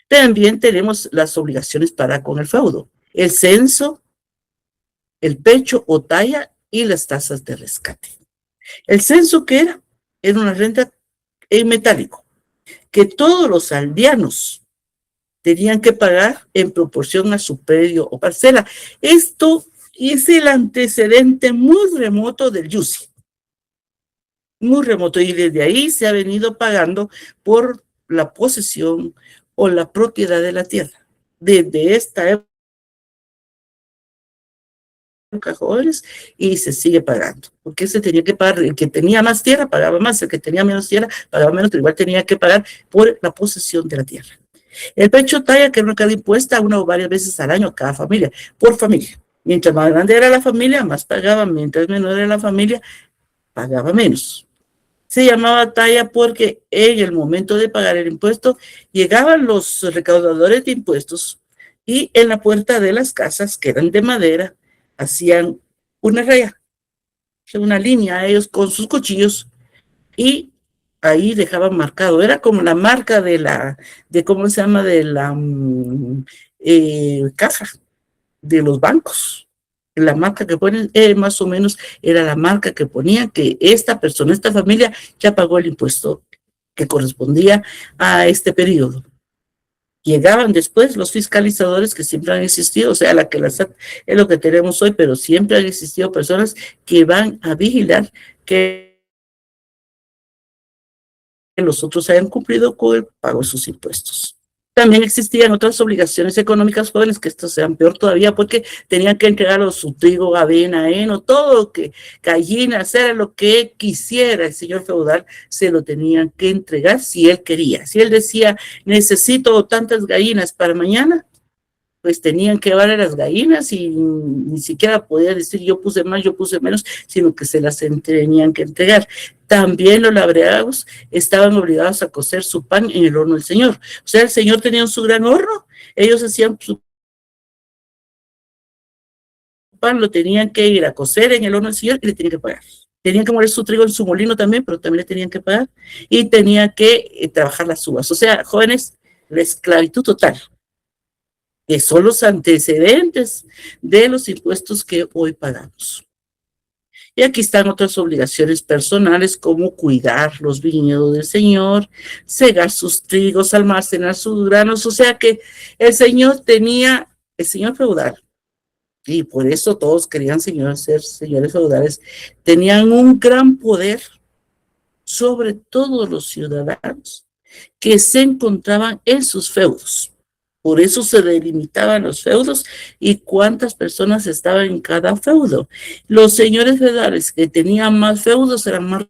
También tenemos las obligaciones para con el feudo, el censo, el pecho o talla y las tasas de rescate. El censo, ¿qué era? Era una renta en metálico que todos los aldeanos tenían que pagar en proporción a su predio o parcela. Esto es el antecedente muy remoto del YUSI, muy remoto, y desde ahí se ha venido pagando por la posesión o la propiedad de la tierra. Desde esta época, jóvenes, y se sigue pagando, porque se tenía que pagar, el que tenía más tierra pagaba más, el que tenía menos tierra pagaba menos, pero igual tenía que pagar por la posesión de la tierra. El pecho talla, que era una carga impuesta una o varias veces al año a cada familia, por familia. Mientras más grande era la familia, más pagaba, mientras menor era la familia, pagaba menos. Se llamaba talla porque en el momento de pagar el impuesto llegaban los recaudadores de impuestos y en la puerta de las casas, que eran de madera, hacían una raya, una línea, ellos con sus cuchillos, y ahí dejaban marcado, era como la marca ¿cómo se llama? De la caja de los bancos. La marca que ponen, más o menos, era la marca que ponían que esta persona, esta familia, ya pagó el impuesto que correspondía a este periodo. Llegaban después los fiscalizadores que siempre han existido, o sea, es lo que tenemos hoy, pero siempre han existido personas que van a vigilar que los otros hayan cumplido con el pago de sus impuestos. También existían otras obligaciones económicas jóvenes, que estos sean peor todavía, porque tenían que entregar su trigo, avena, heno, todo lo que, gallinas, era lo que quisiera el señor feudal, se lo tenían que entregar si él quería. Si él decía, necesito tantas gallinas para mañana, pues tenían que llevar a las gallinas y ni siquiera podía decir yo puse más, yo puse menos, sino que se las tenían que entregar. También los labreados estaban obligados a cocer su pan en el horno del Señor. O sea, el Señor tenía su gran horno, ellos hacían su pan lo tenían que ir a cocer en el horno del Señor y le tenían que pagar. Tenían que moler su trigo en su molino también, pero también le tenían que pagar. Y tenía que trabajar las uvas. O sea, jóvenes, la esclavitud total, que son los antecedentes de los impuestos que hoy pagamos. Y aquí están otras obligaciones personales como cuidar los viñedos del Señor, cegar sus trigos, almacenar sus granos. O sea que el Señor feudal, y por eso todos querían ser señores feudales, tenían un gran poder sobre todos los ciudadanos que se encontraban en sus feudos. Por eso se delimitaban los feudos y cuántas personas estaban en cada feudo. Los señores feudales que tenían más feudos eran más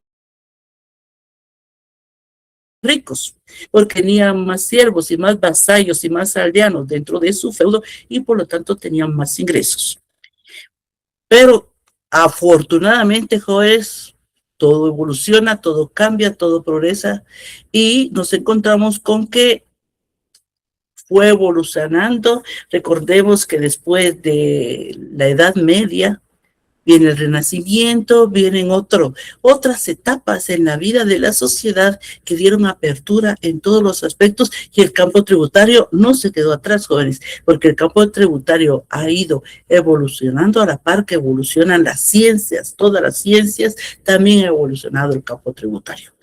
ricos, porque tenían más siervos y más vasallos y más aldeanos dentro de su feudo y por lo tanto tenían más ingresos. Pero afortunadamente, jóvenes, todo evoluciona, todo cambia, todo progresa y nos encontramos con que fue evolucionando. Recordemos que después de la Edad Media viene el Renacimiento, vienen otras etapas en la vida de la sociedad que dieron apertura en todos los aspectos y el campo tributario no se quedó atrás, jóvenes, porque el campo tributario ha ido evolucionando a la par que evolucionan las ciencias, todas las ciencias, también ha evolucionado el campo tributario.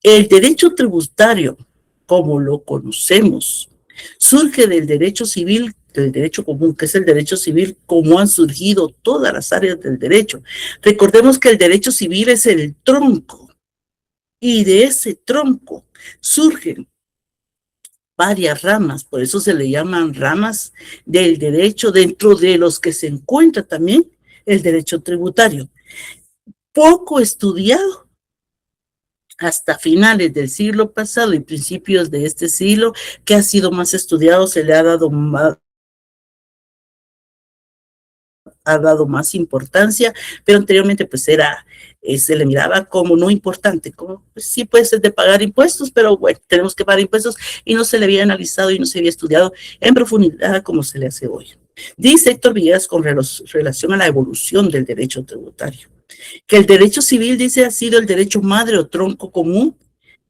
El derecho tributario, como lo conocemos, surge del derecho civil, del derecho común, que es el derecho civil, como han surgido todas las áreas del derecho. Recordemos que el derecho civil es el tronco, y de ese tronco surgen varias ramas, por eso se le llaman ramas del derecho, dentro de los que se encuentra también el derecho tributario. Poco estudiado, hasta finales del siglo pasado y principios de este siglo, que ha sido más estudiado, se le ha dado más importancia, pero anteriormente pues se le miraba como no importante, como pues, sí puede ser de pagar impuestos, pero bueno, tenemos que pagar impuestos y no se le había analizado y no se había estudiado en profundidad como se le hace hoy. Dice Héctor Villegas con relación a la evolución del derecho tributario, que el derecho civil, dice, ha sido el derecho madre o tronco común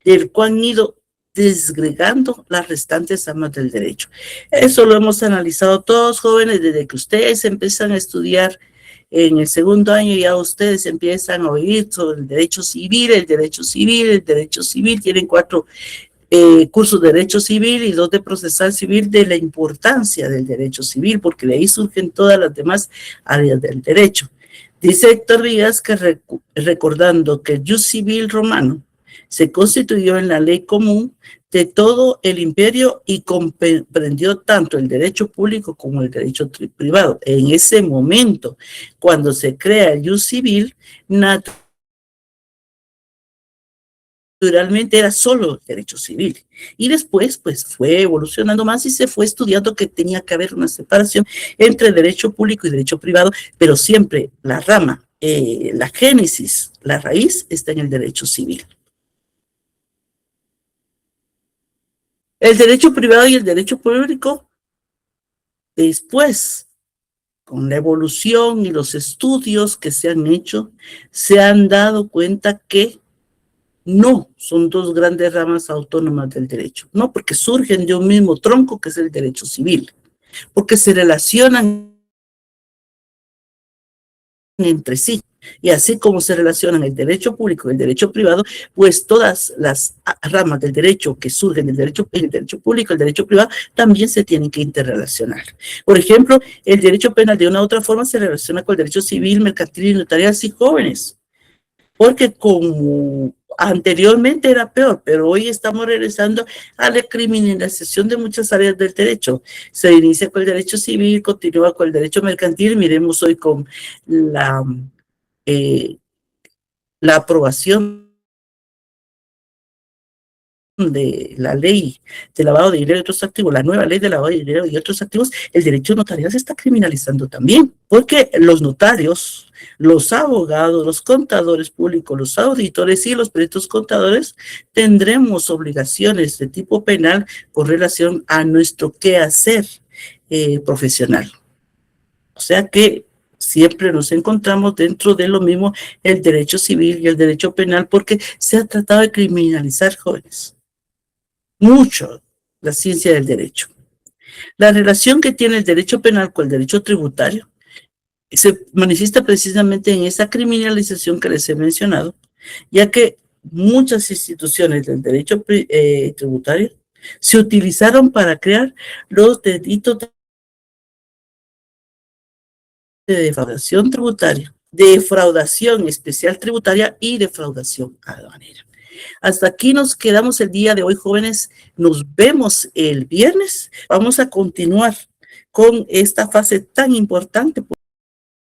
del cual han ido desgregando las restantes ramas del derecho. Eso lo hemos analizado todos, jóvenes, desde que ustedes empiezan a estudiar en el segundo año, ya ustedes empiezan a oír sobre el derecho civil, tienen 4 cursos de derecho civil y 2 de procesal civil, de la importancia del derecho civil, porque de ahí surgen todas las demás áreas del derecho. Dice Héctor Díaz que recordando que el jus civil romano se constituyó en la ley común de todo el imperio y comprendió tanto el derecho público como el derecho privado. En ese momento, cuando se crea el jus civil, naturalmente era solo el derecho civil. Y después, pues, fue evolucionando más y se fue estudiando que tenía que haber una separación entre derecho público y derecho privado, pero siempre la rama, la génesis, la raíz está en el derecho civil. El derecho privado y el derecho público, después, con la evolución y los estudios que se han hecho, se han dado cuenta que no son 2 grandes ramas autónomas del derecho, no, porque surgen de un mismo tronco que es el derecho civil, porque se relacionan entre sí. Y así como se relacionan el derecho público y el derecho privado, pues todas las ramas del derecho que surgen del derecho público y el derecho privado también se tienen que interrelacionar. Por ejemplo, el derecho penal de una u otra forma se relaciona con el derecho civil, mercantil y notarial, sí, jóvenes, porque como anteriormente era peor, pero hoy estamos regresando a la criminalización de muchas áreas del derecho. Se inicia con el derecho civil, continúa con el derecho mercantil, miremos hoy con la aprobación de la ley de lavado de dinero y otros activos, la nueva ley de lavado de dinero y otros activos, el derecho notarial se está criminalizando también, porque los notarios, los abogados, los contadores públicos, los auditores y los peritos contadores tendremos obligaciones de tipo penal con relación a nuestro quehacer profesional. O sea que siempre nos encontramos dentro de lo mismo el derecho civil y el derecho penal, porque se ha tratado de criminalizar, jóvenes, mucho la ciencia del derecho. La relación que tiene el derecho penal con el derecho tributario se manifiesta precisamente en esa criminalización que les he mencionado, ya que muchas instituciones del derecho tributario se utilizaron para crear los delitos de defraudación tributaria, defraudación especial tributaria y defraudación aduanera. Hasta aquí nos quedamos el día de hoy, jóvenes. Nos vemos el viernes. Vamos a continuar con esta fase tan importante.